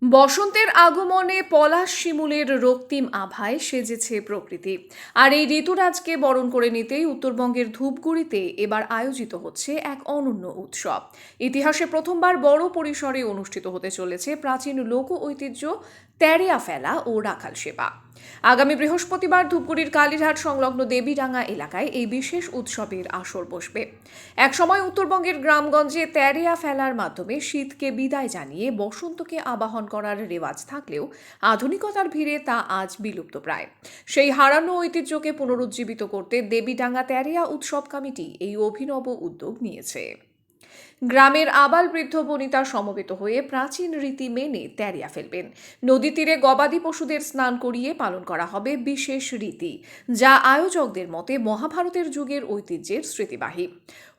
বসন্তের আগমনে পলাশ শিমুলের রক্তিম আভায় সেজেছে প্রকৃতি। আর এই ঋতুরাজকে বরণ করে নিতেই উত্তরবঙ্গের ধূপগুড়িতে এবার আয়োজিত হচ্ছে এক অনন্য উৎসব। ইতিহাসে প্রথমবার বড় পরিসরে অনুষ্ঠিত হতে চলেছে প্রাচীন লোক ঐতিহ্য তেরেয়া ফেলা ও রাখাল সেবা। আগামী বৃহস্পতিবার ধূপগুড়ির কালীরহাট সংলগ্ন দেবীডাঙ্গা এলাকায় এই বিশেষ উৎসবের আসর বসবে। একসময় উত্তরবঙ্গের গ্রামগঞ্জে তেরেয়া ফেলার মাধ্যমে শীতকে বিদায় জানিয়ে বসন্তকে আবাহন করার রেওয়াজ থাকলেও আধুনিকতার ভিড়ে তা আজ বিলুপ্তপ্রায়। সেই হারানো ঐতিহ্যকে পুনরুজ্জীবিত করতে দেবীডাঙ্গা তেরেয়া উৎসব কমিটি এই অভিনব উদ্যোগ নিয়েছে। গ্রামের আবাল বৃদ্ধ বনিতা সমবেত হয়ে প্রাচীন রীতি মেনে তেরিয়া ফেলবেন। নদী তীরে গবাদি পশুদের স্নান করিয়ে পালন করা হবে বিশেষ রীতি, যা আয়োজকদের মতে মহাভারতের যুগের ঐতিহ্যের স্মৃতিবাহী।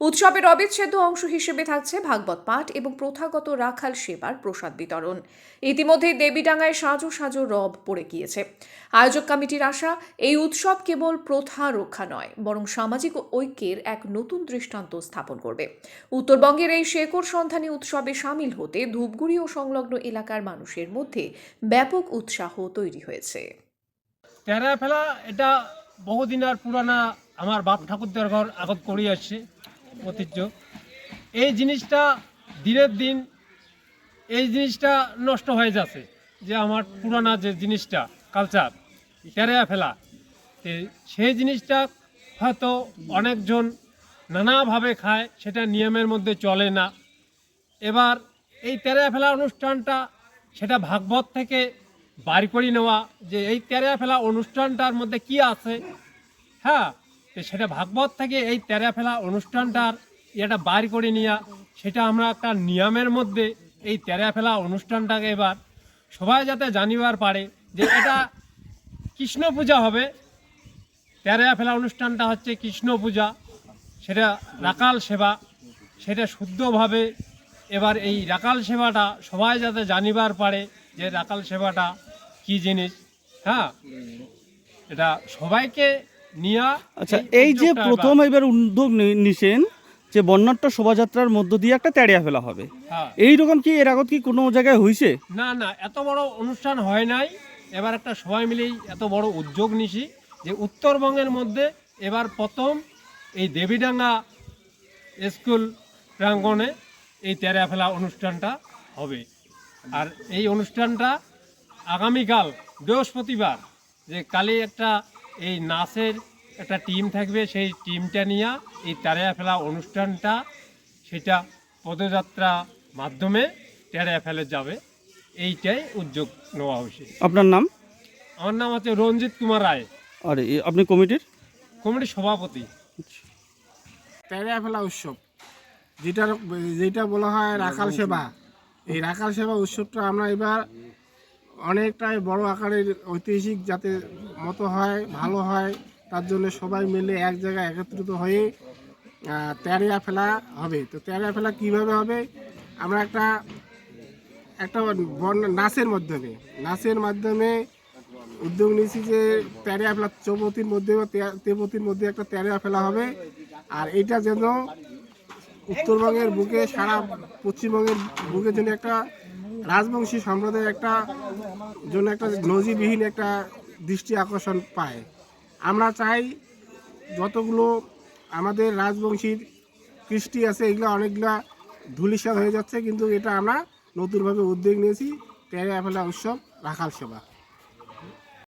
উৎসবের অবিচ্ছেদ্য অংশ হিসেবে থাকছে ভাগবত পাঠ এবং প্রথাগত রাখাল সেবার প্রসাদ বিতরণ। ইতিমধ্যেই দেবীডাঙ্গায় সাজো সাজো রব পড়ে গিয়েছে। আয়োজক কমিটির আশা, এই উৎসব কেবল প্রথা রক্ষা নয়, বরং সামাজিক ঐক্যের এক নতুন দৃষ্টান্ত স্থাপন করবে। উত্তরবঙ্গের এই শেকড় সন্ধানী উৎসবে সামিল হতে ধূপগুড়ি ও সংলগ্ন এলাকার মানুষের মধ্যে ব্যাপক উৎসাহ তৈরি হয়েছে। তেরা ফেলা এটা বহুদিনের পুরানা, আমার বাপ ঠাকুরদার ঘর আগত করে আসছে ঐতিহ্য। এই জিনিসটা দিনের দিন এই জিনিসটা নষ্ট হয়ে যাচ্ছে, যে আমার পুরানা যে জিনিসটা কালচার তেরা ফেলা, সেই জিনিসটা হয়তো অনেকজন নানাভাবে খায়, সেটা নিয়মের মধ্যে চলে না। এবার এই তেরা ফেলা অনুষ্ঠানটা সেটা ভাগবত থেকে বাড়ি করে নেওয়া, যে এই তেরা ফেলা অনুষ্ঠানটার মধ্যে কি আছে, হ্যাঁ, সেটা ভাগবত থেকে এই তেরা ফেলা অনুষ্ঠানটার এটা বাড়ি করে নেওয়া, সেটা আমরা একটা নিয়মের মধ্যে এই তেরা ফেলা অনুষ্ঠানটাকে এবার সবাই যাতে জানিবার পারে যে এটা কৃষ্ণ পূজা হবে। তেরা ফেলা অনুষ্ঠানটা হচ্ছে কৃষ্ণ পূজা, সেটা রাকাল সেবা, সেটা শুদ্ধভাবে এবার এই রাকাল সেবাটা সবাই যাতে জানিবার পারে যে রাকাল সেবাটা কি জিনিস, হ্যাঁ, এটা সবাইকে নিয়ে। আচ্ছা, এই যে প্রথম এবার উদ্যোগ নিছেন যে বর্ণাঢ্য শোভাযাত্রার মধ্য দিয়ে একটা তেড়িয়া ফেলা হবে, এইরকম কি এর আগত কি কোনো জায়গায় হয়েছে? না না, এত বড় অনুষ্ঠান হয় নাই। এবার একটা সবাই মিলেই এত বড় উদ্যোগ নিছি যে উত্তরবঙ্গের মধ্যে এবার প্রথম এই দেবীডাঙ্গা স্কুল প্রাঙ্গণে এই তেরা ফেলা অনুষ্ঠানটা হবে। আর এই অনুষ্ঠানটা আগামীকাল বৃহস্পতিবার যে কালি একটা এই নাচের একটা টিম থাকবে, সেই টিমটা নিয়ে এই তেরা ফেলা অনুষ্ঠানটা সেটা পদযাত্রা মাধ্যমে তেরা ফেলে যাবে, এইটাই উদ্যোগ নেওয়া হয়েছে। আপনার নাম? আমার নাম হচ্ছে রঞ্জিত কুমার রায়। আর আপনি কমিটির সভাপতি। তেরা ফেলা উৎসব যেটা বলা হয় রাখাল সেবা, এই রাখাল সেবা উৎসবটা আমরা এবার অনেকটাই বড় আকারের ঐতিহাসিক যাতে মতো হয়, ভালো হয়, তার জন্য সবাই মিলে এক জায়গায় একত্রিত হয়ে তেরা ফেলা হবে। তো তেরা ফেলা কীভাবে হবে, আমরা একটা নাচের মাধ্যমে উদ্যোগ নিয়েছি যে তেরা ফেলা তেপতির মধ্যে একটা তেরা ফেলা হবে। আর এটা যেন উত্তরবঙ্গের বুকে, সারা পশ্চিমবঙ্গের বুকে যেন একটা রাজবংশী সম্প্রদায়ের একটা নজিরবিহীন একটা দৃষ্টি আকর্ষণ পায়। আমরা চাই যতগুলো আমাদের রাজবংশীর কৃষ্টি আছে এগুলো অনেকগুলা ধূলিসাৎ হয়ে যাচ্ছে, কিন্তু এটা আমরা নতুনভাবে উদ্যোগ নিয়েছি তেরা ফেলা উৎসব রাখাল সেবা।